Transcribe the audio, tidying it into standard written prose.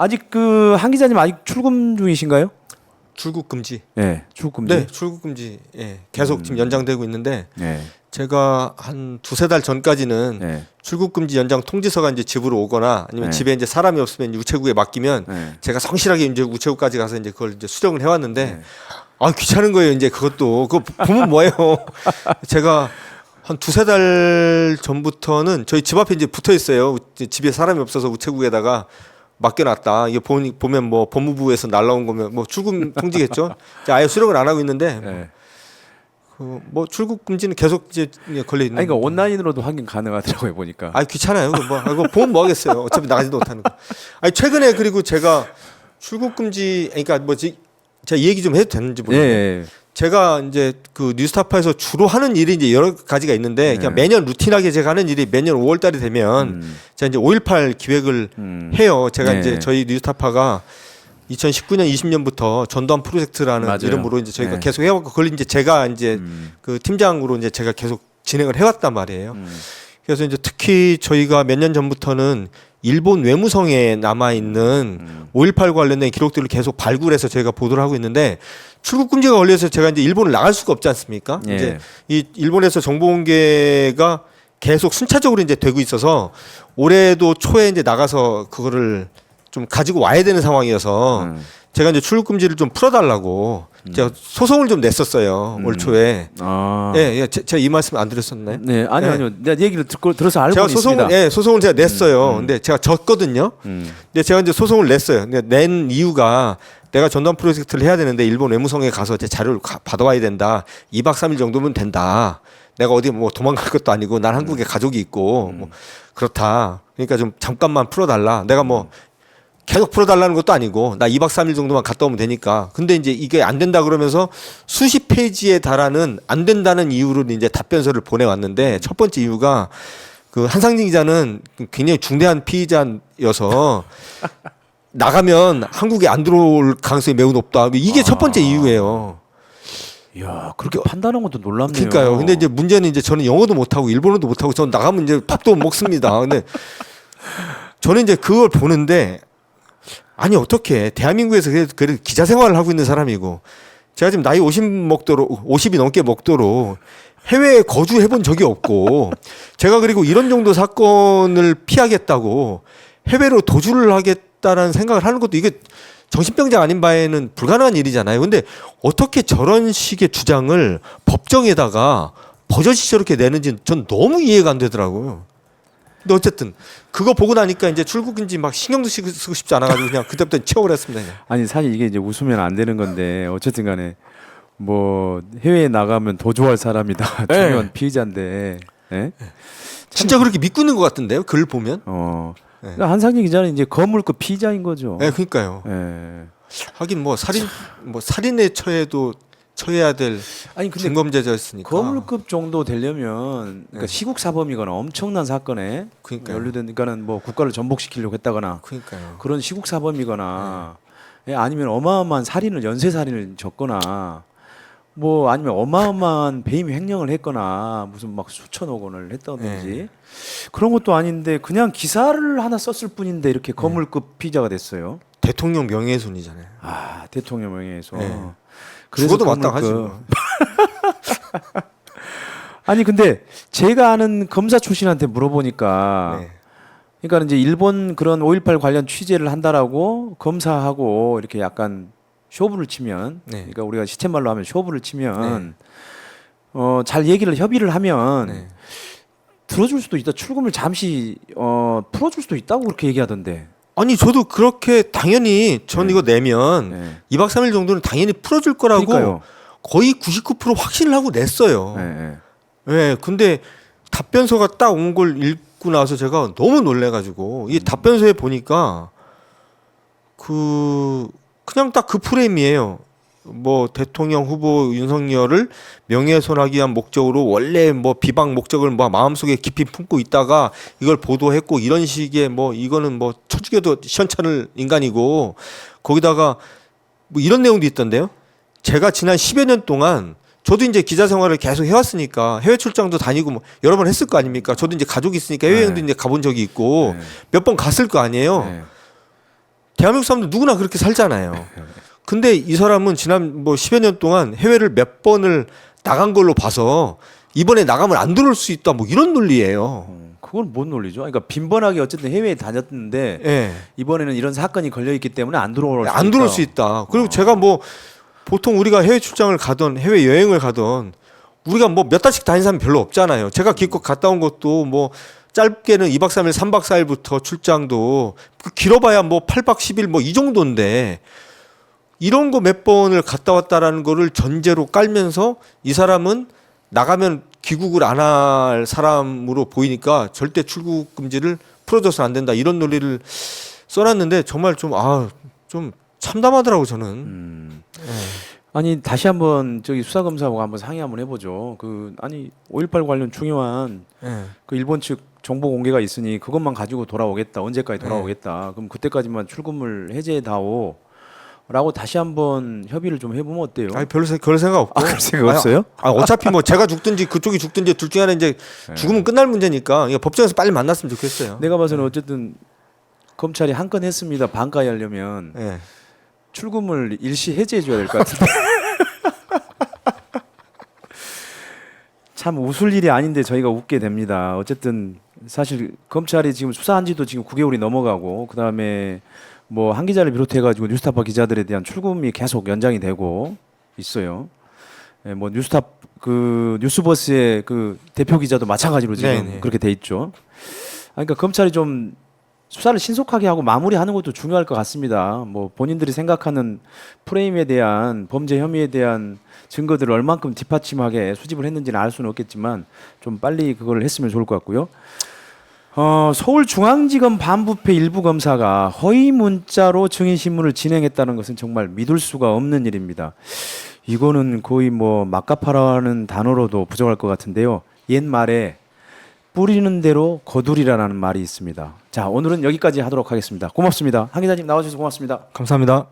아직 그 한 기자님 아직 출금 중이신가요? 출국 금지. 네, 출국 금지. 네, 출국 금지. 예, 계속 지금 연장되고 있는데 네. 제가 한 두세 달 전까지는 네. 출국 금지 연장 통지서가 이제 집으로 오거나 아니면 네. 집에 이제 사람이 없으면 우체국에 맡기면 네. 제가 성실하게 이제 우체국까지 가서 이제 그걸 이제 수령을 해왔는데 네. 아 귀찮은 거예요. 이제 그것도 그거 보면 뭐예요? 제가 한 두세 달 전부터는 저희 집 앞에 이제 붙어 있어요. 집에 사람이 없어서 우체국에다가 맡겨놨다. 이게 보면 뭐 법무부에서 날라온 거면 뭐 출국 통지겠죠. 이제 아예 수령을 안 하고 있는데 네. 뭐 출국 금지는 계속 이제 걸려 있는. 아니 그러니까 온라인으로도 확인 가능하더라고요 보니까. 아 귀찮아요. 이거 보면 뭐 하겠어요. 어차피 나가지도 못하는 거. 아니 최근에 그리고 제가 출국 금지 그러니까 뭐지 제가 이 얘기 좀 해도 되는지 모르겠어요. 예. 제가 이제 그 뉴스타파에서 주로 하는 일이 이제 여러 가지가 있는데 그냥 매년 루틴하게 제가 하는 일이 매년 5월달이 되면 제가 이제 5.18 기획을 해요. 제가 네. 이제 저희 뉴스타파가 2019년 20년부터 전두환 프로젝트라는 맞아요. 이름으로 이제 저희가 네. 계속 해왔고 그걸 이제 제가 이제 그 팀장으로 이제 제가 계속 진행을 해왔단 말이에요. 그래서 이제 특히 저희가 몇 년 전부터는 일본 외무성에 남아 있는 5.18 관련된 기록들을 계속 발굴해서 저희가 보도를 하고 있는데 출국 금지가 걸려서 제가 이제 일본을 나갈 수가 없지 않습니까? 예. 이제 이 일본에서 정보 공개가 계속 순차적으로 이제 되고 있어서 올해도 초에 이제 나가서 그거를 좀 가지고 와야 되는 상황이어서 제가 이제 출국 금지를 좀 풀어달라고 제가 소송을 좀 냈었어요 올 초에. 아. 예, 제가 이 말씀 안 드렸었나요? 네, 아니요, 네. 아니요. 내가 얘기를 들어서 알고 제가 있습니다. 소송을 제가 냈어요. 근데 제가 졌거든요. 근데 제가 이제 소송을 냈어요. 근데 낸 이유가 내가 전두환 프로젝트를 해야 되는데 일본 외무성에 가서 제 자료를 받아와야 된다. 2박 3일 정도면 된다. 내가 어디 뭐 도망갈 것도 아니고 난 한국에 가족이 있고 뭐 그렇다. 그러니까 좀 잠깐만 풀어달라. 내가 뭐 계속 풀어달라는 것도 아니고 나 2박 3일 정도만 갔다 오면 되니까. 근데 이제 이게 안 된다 그러면서 수십 페이지에 달하는 안 된다는 이유로 이제 답변서를 보내왔는데 첫 번째 이유가 그 한상진 기자는 굉장히 중대한 피의자여서 나가면 한국에 안 들어올 가능성이 매우 높다. 이게 첫 번째 이유예요. 이야, 그렇게 판단한 것도 놀랍네요. 그러니까요. 근데 이제 문제는 이제 저는 영어도 못하고 일본어도 못하고 전 나가면 이제 밥도 못 먹습니다. 근데 저는 이제 그걸 보는데 아니 어떻게 대한민국에서 그래도 기자 생활을 하고 있는 사람이고 제가 지금 나이 50이 넘게 먹도록 해외에 거주해 본 적이 없고 제가 그리고 이런 정도 사건을 피하겠다고 해외로 도주를 하겠다라는 생각을 하는 것도 이게 정신병자 아닌 바에는 불가능한 일이잖아요. 근데 어떻게 저런 식의 주장을 법정에다가 버젓이 저렇게 내는지 전 너무 이해가 안 되더라고요. 근데 어쨌든 그거 보고 나니까 이제 출국인지 막 신경도 쓰고 싶지 않아가지고 그냥 그때부터 취업을 했습니다. 그냥. 아니 사실 이게 이제 웃으면 안 되는 건데 어쨌든간에 뭐 해외에 나가면 도주할 사람이다. 네. 중요한 피의자인데. 예? 진짜 그렇게 믿고 있는 것 같은데요. 글 보면. 네. 그러니까 한상진 기자는 이제 거물급 피의자인 거죠. 네, 그러니까요. 예. 하긴 뭐 살인에 처해야 될 아니 근데 중범죄자였으니까. 거물급 정도 되려면 그러니까 시국 사범이거나 엄청난 사건에 그러니까요. 연루되니까는 뭐 국가를 전복시키려고 했다거나 그러니까요. 그런 시국 사범이거나 예, 아니면 어마어마한 연쇄 살인을 졌거나 뭐 아니면 어마어마한 배임 횡령을 했거나 무슨 막 수천억 원을 했다든지 그런 것도 아닌데 그냥 기사를 하나 썼을 뿐인데 이렇게 거물급 피의자가 됐어요. 대통령 명예훼손이잖아요. 아 대통령 명예훼손. 네. 그래서 죽어도 마땅하지. 뭐. 아니 근데 제가 아는 검사 출신한테 물어보니까 네. 그러니까 이제 일본 그런 5.18 관련 취재를 한다라고 검사하고 이렇게 약간 쇼부를 치면 네. 그러니까 우리가 시쳇말로 하면 쇼부를 치면 잘 협의를 하면 네. 들어줄 수도 있다. 출금을 잠시 풀어줄 수도 있다고 그렇게 얘기하던데. 아니 저도 그렇게 당연히 전 이거 내면 2박 3일 정도는 당연히 풀어줄 거라고 그러니까요. 거의 99% 확신을 하고 냈어요. 네, 근데 답변서가 딱 온 걸 읽고 나서 제가 너무 놀래가지고 이 답변서에 보니까 그냥 딱 그 프레임이에요. 뭐 대통령 후보 윤석열을 명예훼손하기 위한 목적으로 원래 뭐 비방 목적을 뭐 마음속에 깊이 품고 있다가 이걸 보도했고 이런 식의 뭐 이거는 뭐 쳐죽여도 시원찮을 인간이고 거기다가 뭐 이런 내용도 있던데요. 제가 지난 10여 년 동안 저도 이제 기자 생활을 계속 해왔으니까 해외 출장도 다니고 뭐 여러 번 했을 거 아닙니까? 저도 이제 가족이 있으니까 해외여행도 이제 가본 적이 있고 몇 번 갔을 거 아니에요. 대한민국 사람들 누구나 그렇게 살잖아요. 근데 이 사람은 지난 뭐 10여 년 동안 해외를 몇 번을 나간 걸로 봐서 이번에 나가면 안 들어올 수 있다 뭐 이런 논리예요. 그건 뭔 논리죠? 그러니까 빈번하게 어쨌든 해외에 다녔는데 예. 이번에는 이런 사건이 걸려 있기 때문에 안 들어올 수 안 있다. 들어올 수 있다. 그리고 제가 뭐 보통 우리가 해외 출장을 가던 해외 여행을 가던 우리가 뭐 몇 달씩 다닌 사람이 별로 없잖아요. 제가 기껏 갔다 온 것도 뭐 짧게는 2박 3일, 3박 4일부터 출장도 길어봐야 뭐 8박 10일 뭐 이 정도인데 이런 거 몇 번을 갔다 왔다라는 거를 전제로 깔면서 이 사람은 나가면 귀국을 안 할 사람으로 보이니까 절대 출국 금지를 풀어줘서 안 된다 이런 논리를 써놨는데 정말 좀 참담하더라고 저는. 아니 다시 한번 저기 수사검사하고 한번 상의 한번 해보죠. 아니 5.18 관련 중요한 예. 그 일본 측 정보 공개가 있으니 그것만 가지고 돌아오겠다. 언제까지 돌아오겠다. 그럼 그때까지만 출금을 해제해다오. 라고 다시 한번 협의를 좀 해보면 어때요? 아니 별로 그럴 생각 없고. 그럴 생각 없어요? 어차피 뭐 제가 죽든지 그쪽이 죽든지 둘 중에 하나 이제 죽으면 끝날 문제니까 이거 법정에서 빨리 만났으면 좋겠어요. 내가 봐서는 어쨌든 검찰이 한 건 했습니다. 반가이 하려면 예. 출금을 일시 해제해줘야 될 것 같은데. 참 웃을 일이 아닌데 저희가 웃게 됩니다. 어쨌든 사실 검찰이 지금 수사한 지도 지금 9개월이 넘어가고 그다음에 뭐 한 기자를 비롯해가지고 뉴스타파 기자들에 대한 출금이 계속 연장이 되고 있어요. 예, 뭐 뉴스버스의 그 대표 기자도 마찬가지로 지금 네네. 그렇게 돼 있죠. 그러니까 검찰이 좀 수사를 신속하게 하고 마무리하는 것도 중요할 것 같습니다. 뭐 본인들이 생각하는 프레임에 대한 범죄 혐의에 대한 증거들을 얼만큼 뒷받침하게 수집을 했는지는 알 수는 없겠지만 좀 빨리 그걸 했으면 좋을 것 같고요. 서울중앙지검 반부패 일부 검사가 허위 문자로 증인신문을 진행했다는 것은 정말 믿을 수가 없는 일입니다. 이거는 거의 뭐 막가파라는 단어로도 부족할 것 같은데요. 옛말에 뿌리는 대로 거두리라는 말이 있습니다. 자, 오늘은 여기까지 하도록 하겠습니다. 고맙습니다. 한 기자님 나와주셔서 고맙습니다. 감사합니다.